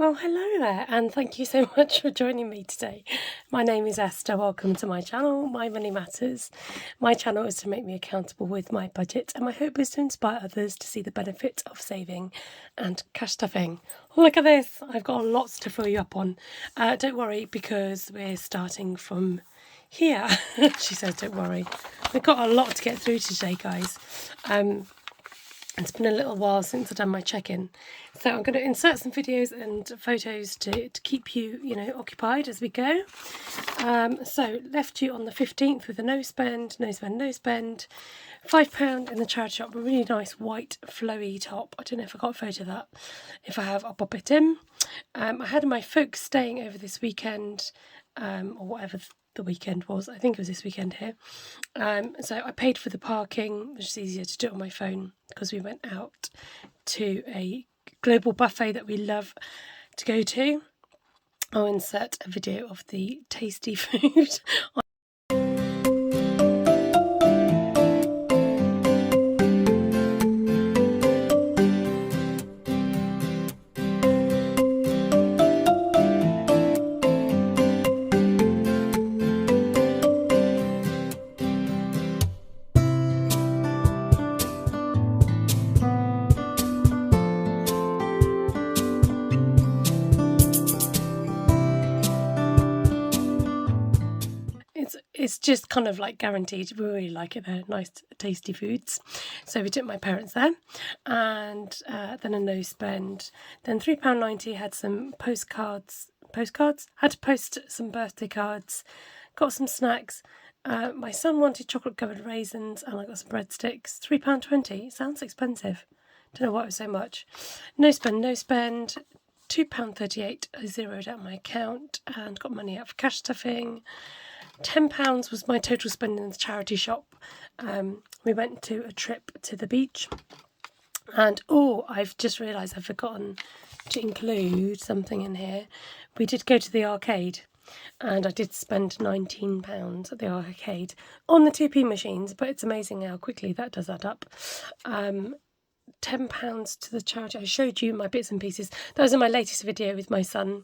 Well, hello there, and thank you so much for joining me today. My name is Esther. Welcome to my channel, My Money Matters. My channel is to make me accountable with my budget, and my hope is to inspire others to see the benefit of saving and cash stuffing. Look at this, I've got lots to fill you up on. Don't worry, because we're starting from here. She says, don't worry. We've got a lot to get through today, guys. It's been a little while since I've done my check-in, so I'm going to insert some videos and photos to keep you, occupied as we go. So left you on the 15th with a no spend, £5 in the charity shop, a really nice white flowy top. I don't know if I got a photo of that. If I have, I'll pop it in. I had my folks staying over this weekend, or whatever the weekend was. I think it was this weekend here. So I paid for the parking, which is easier to do it on my phone because we went out to a global buffet that we love to go to. I'll insert a video of the tasty food. It's just kind of like guaranteed. We really like it there. Nice, tasty foods. So we took my parents there, and then a no spend. Then £3.90. Had some postcards. Had to post some birthday cards. Got some snacks. My son wanted chocolate covered raisins, and I got some breadsticks. £3.20. Sounds expensive. Don't know why it was so much. No spend. £2.38. I zeroed out my account and got money out for cash stuffing. £10 was my total spend in the charity shop. We went to a trip to the beach, and I've just realised I've forgotten to include something in here. We did go to the arcade, and I did spend £19 at the arcade on the 2p machines, but it's amazing how quickly that does add up. £10 to the charity. I showed you my bits and pieces. That was in my latest video with my son.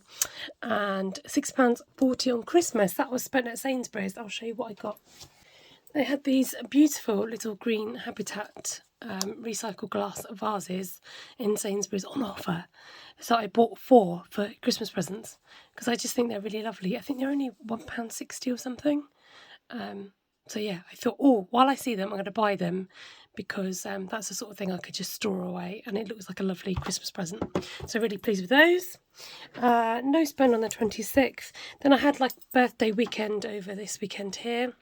And £6.40 on Christmas. That was spent at Sainsbury's. I'll show you what I got. They had these beautiful little green habitat recycled glass vases in Sainsbury's on offer. So I bought 4 for Christmas presents because I just think they're really lovely. I think they're only £1.60 or something. So yeah, I thought, while I see them, I'm going to buy them because that's the sort of thing I could just store away, and it looks like a lovely Christmas present. So really pleased with those. No spend on the 26th. Then I had like birthday weekend over this weekend here.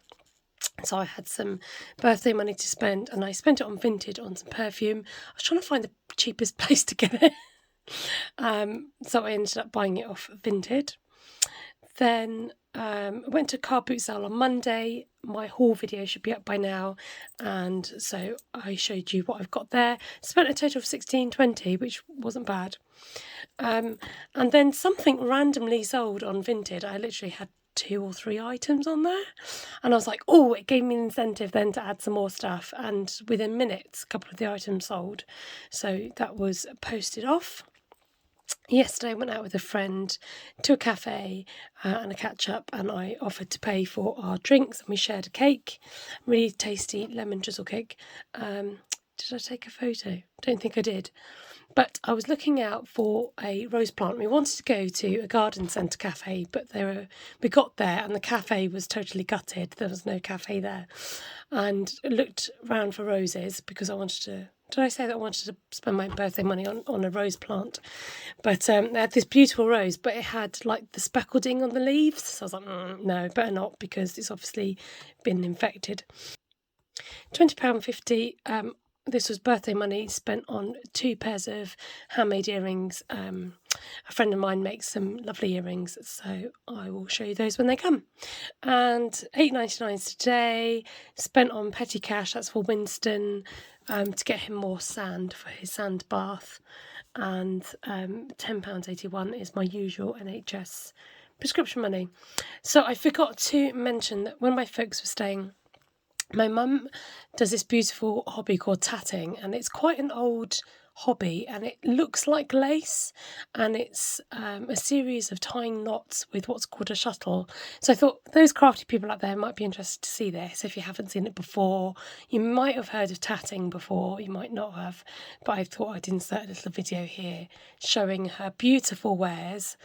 So I had some birthday money to spend, and I spent it on Vinted on some perfume. I was trying to find the cheapest place to get it. So I ended up buying it off Vinted. Then I went to a car boot sale on Monday. My haul video should be up by now, and so I showed you what I've got there. Spent a total of £16.20, which wasn't bad. And then something randomly sold on Vinted. I literally had 2 or 3 items on there, and I was like, it gave me an incentive then to add some more stuff, and within minutes a couple of the items sold, so that was posted off. Yesterday I went out with a friend to a cafe and a catch up, and I offered to pay for our drinks, and we shared a cake, really tasty lemon drizzle cake. Did I take a photo? Don't think I did. But I was looking out for a rose plant. We wanted to go to a garden centre cafe, but we got there and the cafe was totally gutted. There was no cafe there. And looked round for roses because I wanted to... Did I say that I wanted to spend my birthday money on a rose plant? But they had this beautiful rose, but it had like the speckleding on the leaves. So I was like, no, better not, because it's obviously been infected. £20.50. This was birthday money spent on 2 pairs of handmade earrings. A friend of mine makes some lovely earrings, so I will show you those when they come. And £8.99 today, spent on petty cash. That's for Winston, to get him more sand for his sand bath. And £10.81 is my usual NHS prescription money. So I forgot to mention that when my folks were staying, my mum does this beautiful hobby called tatting, and it's quite an old hobby, and it looks like lace, and it's a series of tying knots with what's called a shuttle. So I thought those crafty people out there might be interested to see this if you haven't seen it before. You might have heard of tatting before, you might not have, but I thought I'd insert a little video here showing her beautiful wares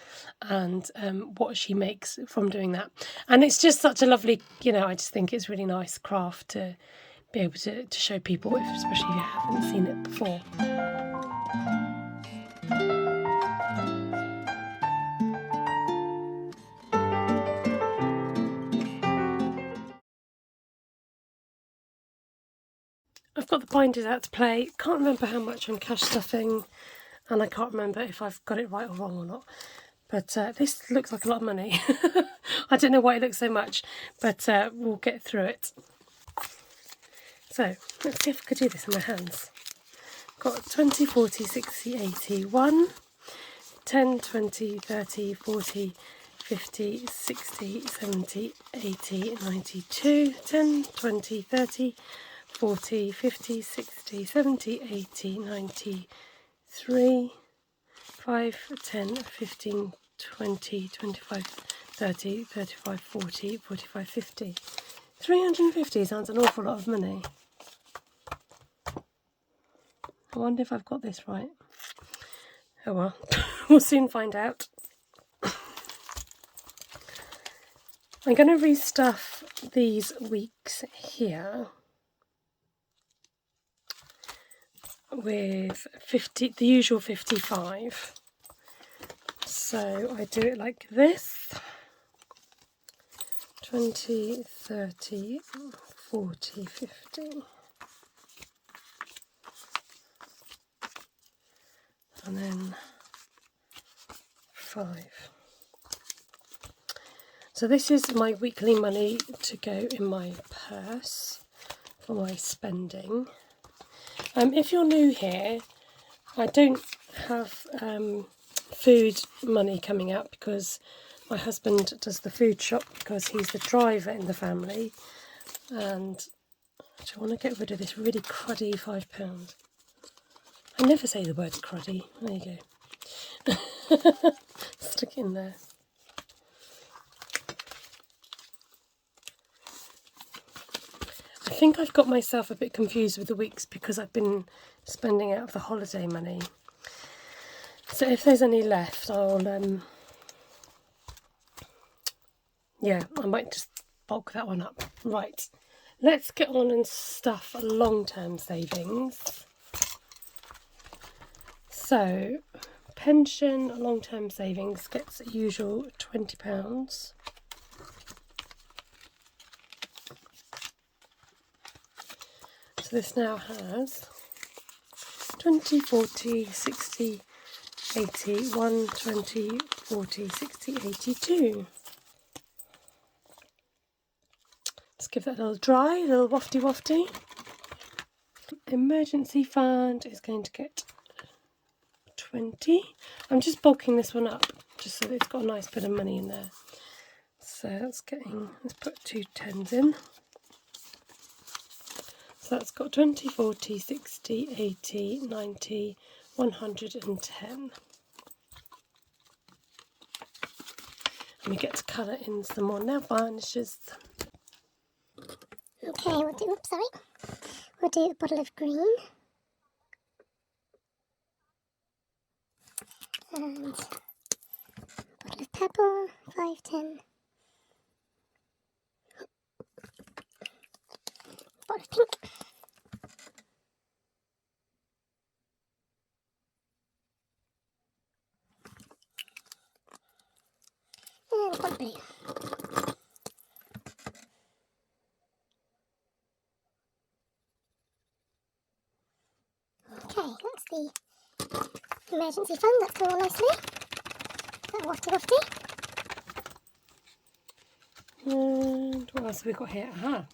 and what she makes from doing that. And it's just such a lovely, I just think it's really nice craft to be able to show people, especially if you haven't seen it before. I've got the binders out to play. Can't remember how much I'm cash stuffing, and I can't remember if I've got it right or wrong or not. But this looks like a lot of money. I don't know why it looks so much, but we'll get through it. So let's see if I could do this in my hands. Got 20, 40, 60, 80, 1, 10, 20, 30, 40, 50, 60, 70, 80, 92, 10, 20, 30, 40, 50, 60, 70, 80, 93, 5, 10, 15, 20, 25, 30, 35, 40, 45, 50. 350 sounds an awful lot of money. I wonder if I've got this right. Oh well, we'll soon find out. I'm going to restuff these weeks here with the usual 55. So I do it like this: 20, 30, 40, 50. And then 5. So this is my weekly money to go in my purse for my spending. If you're new here, I don't have food money coming out because my husband does the food shop because he's the driver in the family, and I want to get rid of this really cruddy £5. I never say the word cruddy. There you go. Stick it in there. I think I've got myself a bit confused with the weeks because I've been spending out of the holiday money. So if there's any left, I'll I might just bulk that one up. Right, let's get on and stuff long-term savings. So pension long-term savings gets the usual £20. So this now has 20, 40, 60, 80, 1, 20, 40, 60, 82. Let's give that a little dry, a little wafty wafty. Emergency fund is going to get 20. I'm just bulking this one up just so that it's got a nice bit of money in there. So let's put 2 10s in. So that's got 20, 40, 60, 80, 90, 110. And we get to colour in some more nail varnishes. Okay, we'll do a bottle of green. And a bottle of purple, 5, 10. Bottle of pink. And a bottle of blue. Okay, that's the emergency fund. That's going on nicely. That wafty wafty. And what else have we got here? Aha!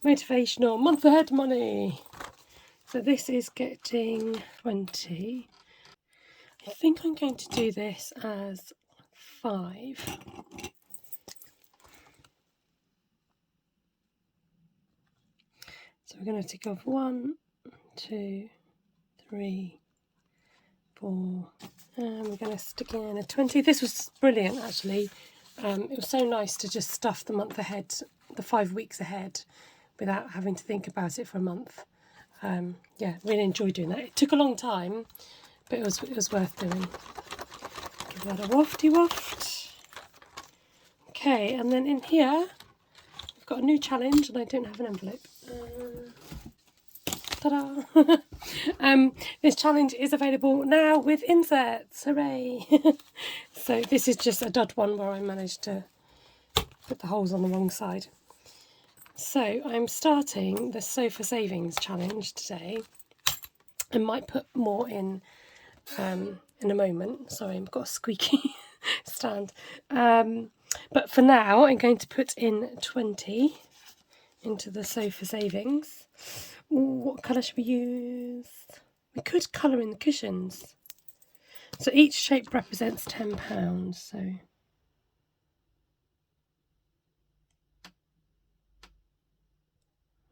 Motivational month ahead money. So this is getting 20. I think I'm going to do this as 5. So we're going to tick off 1, 2, 3, 4. And we're going to stick in a 20. This was brilliant, actually. It was so nice to just stuff the month ahead, the 5 weeks ahead, without having to think about it for a month. Yeah, really enjoyed doing that. It took a long time, but it was worth doing. Give that a wafty waft. Okay, and then in here, we've got a new challenge, and I don't have an envelope. Ta-da! This challenge is available now with inserts. Hooray! So this is just a dud one where I managed to put the holes on the wrong side. So I'm starting the sofa savings challenge today. I might put more in a moment. Sorry, I've got a squeaky stand. But for now, I'm going to put in 20 into the sofa savings. Ooh, what colour should we use? We could colour in the cushions. So each shape represents £10. So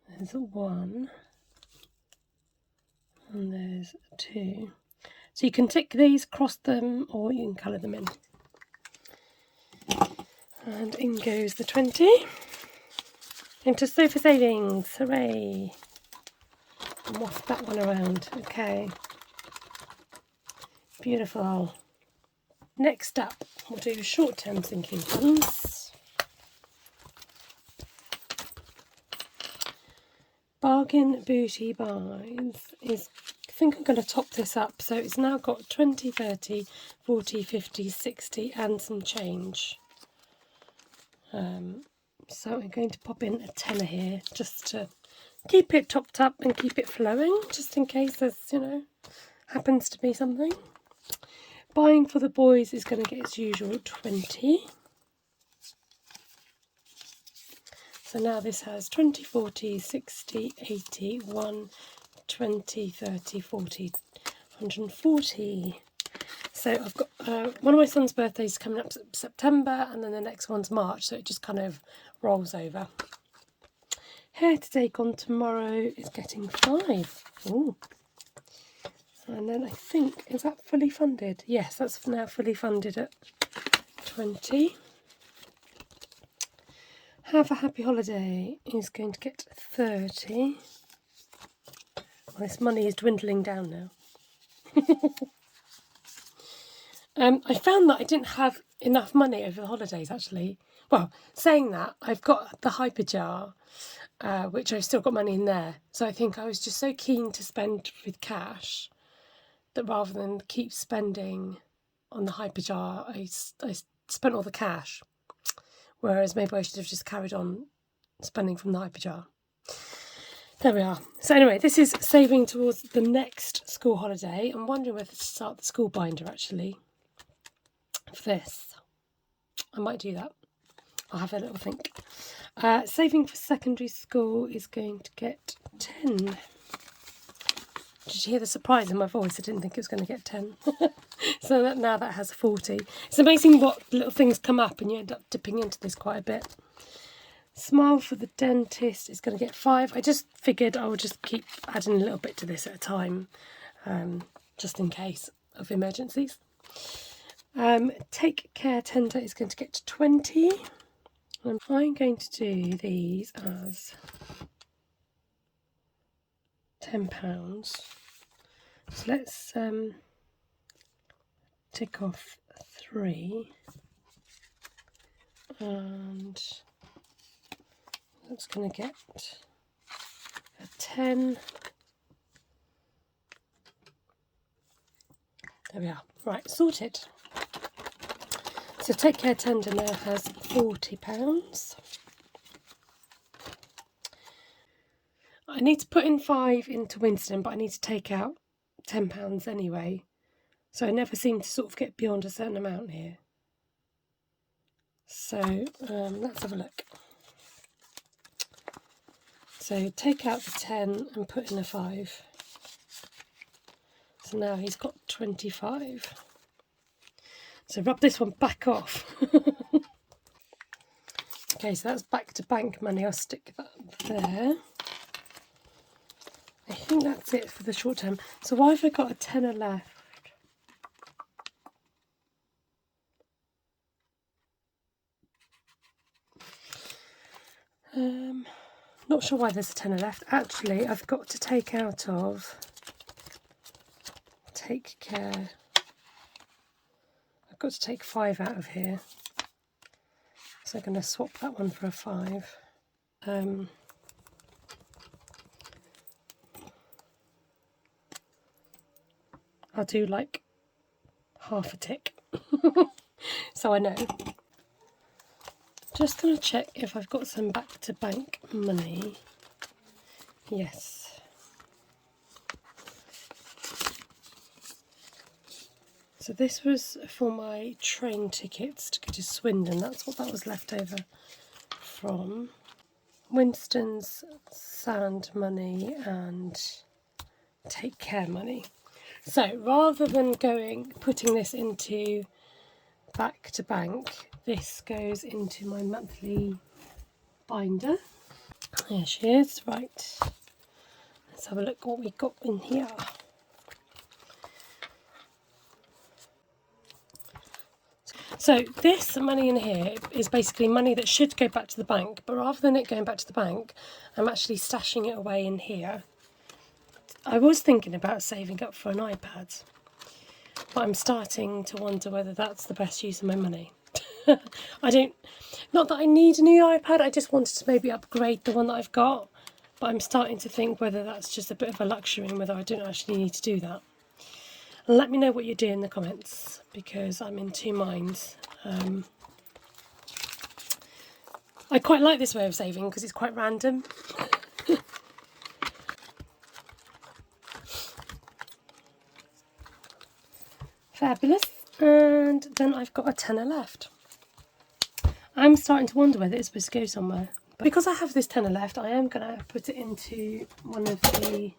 there's a 1 and there's a 2. So you can tick these, cross them, or you can colour them in. And in goes the 20 into sofa savings. Hooray! And waft that one around. Okay. Beautiful. Next up, we'll do short-term sinking funds. Bargain Booty Buys is, I think I'm going to top this up. So it's now got 20, 30, 40, 50, 60 and some change. So I'm going to pop in a tenner here just to keep it topped up and keep it flowing, just in case there's, happens to be something. Buying for the boys is going to get its usual 20. So now this has 20, 40, 60, 80, 1, 20, 30, 40, 140. So I've got one of my son's birthdays coming up September, and then the next one's March, so it just kind of rolls over. Hair today, gone tomorrow is getting 5. Ooh. And then I think, is that fully funded? Yes, that's now fully funded at 20. Have a Happy Holiday is going to get 30. Well, this money is dwindling down now. I found that I didn't have enough money over the holidays, actually. Well, saying that, I've got the hyper jar, which I've still got money in there. So I think I was just so keen to spend with cash that rather than keep spending on the hyper jar, I spent all the cash. Whereas maybe I should have just carried on spending from the hyper jar. There we are. So anyway, this is saving towards the next school holiday. I'm wondering whether to start the school binder, actually, for this. I might do that. I'll have a little think. Saving for secondary school is going to get 10. Did you hear the surprise in my voice? I didn't think it was going to get 10. So now that has 40. It's amazing what little things come up and you end up dipping into this quite a bit. Smile for the dentist is going to get 5. I just figured I would just keep adding a little bit to this at a time, just in case of emergencies. Take care tender is going to get 20. And I'm going to do these as £10. So let's tick off 3, and that's going to get a 10. There we are. Right, sorted. So Take Care Tender now has £40. I need to put in 5 into Winston, but I need to take out £10 anyway. So I never seem to sort of get beyond a certain amount here. So let's have a look. So take out the 10 and put in a 5. So now he's got 25. So rub this one back off. Okay, so that's back to bank money. I'll stick that there. I think that's it for the short term. So why have I got a tenner left? Not sure why there's a tenner left. Actually, I've got to take out of Take Care. I've got to take 5 out of here. So I'm going to swap that one for a 5. I'll do like half a tick. So I know. Just going to check if I've got some back to bank money. Yes. So this was for my train tickets to go to Swindon. That's what that was left over from. Winston's sand money and Take Care money. So rather than putting this into back to bank, this goes into my monthly binder. There she is. Right, let's have a look what we got in here. So this money in here is basically money that should go back to the bank, but rather than it going back to the bank, I'm actually stashing it away in here. I was thinking about saving up for an iPad, but I'm starting to wonder whether that's the best use of my money. Not that I need a new iPad, I just wanted to maybe upgrade the one that I've got, but I'm starting to think whether that's just a bit of a luxury and whether I don't actually need to do that. Let me know what you do in the comments, because I'm in two minds. I quite like this way of saving because it's quite random. Fabulous. And then I've got a tenner left. I'm starting to wonder whether it's supposed to go somewhere. But because I have this tenner left, I am going to put it into one of the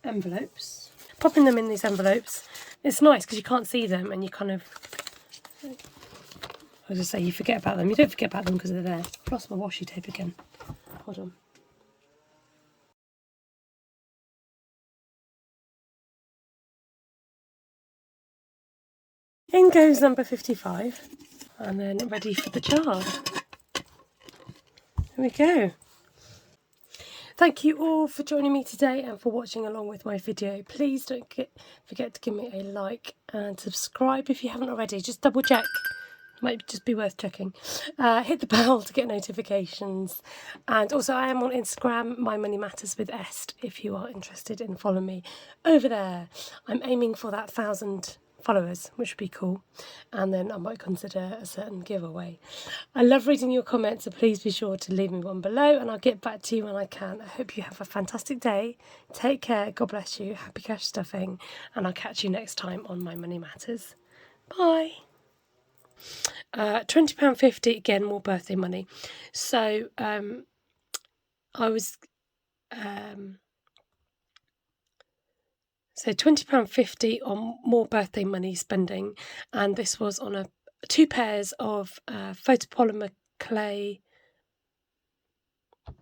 envelopes. Popping them in these envelopes, it's nice because you can't see them and you kind of, I'll just say, you forget about them. You don't forget about them because they're there. I've lost my washi tape again. Hold on. In goes number 55, and then ready for the jar. Here we go. Thank you all for joining me today and for watching along with my video. Please don't forget to give me a like and subscribe if you haven't already. Just double check. Might just be worth checking. Hit the bell to get notifications. And also I am on Instagram, My Money Matters with Esther, if you are interested in following me over there. I'm aiming for that 1,000 followers, which would be cool, and then I might consider a certain giveaway. I love reading your comments, so please be sure to leave me one below and I'll get back to you when I can. I hope you have a fantastic day. Take care, God bless you, happy cash stuffing, and I'll catch you next time on My Money Matters. Bye. £20.50, again, more birthday money. So I was so £20.50 on more birthday money spending, and this was on 2 pairs of photopolymer clay.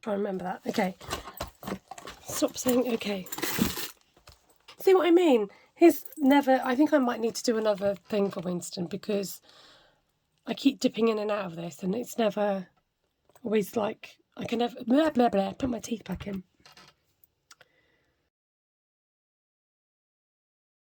Try and remember that. Okay, stop saying okay. See what I mean? He's never. I think I might need to do another thing for Winston because I keep dipping in and out of this, and it's never always like I can never blah blah blah. Put my teeth back in.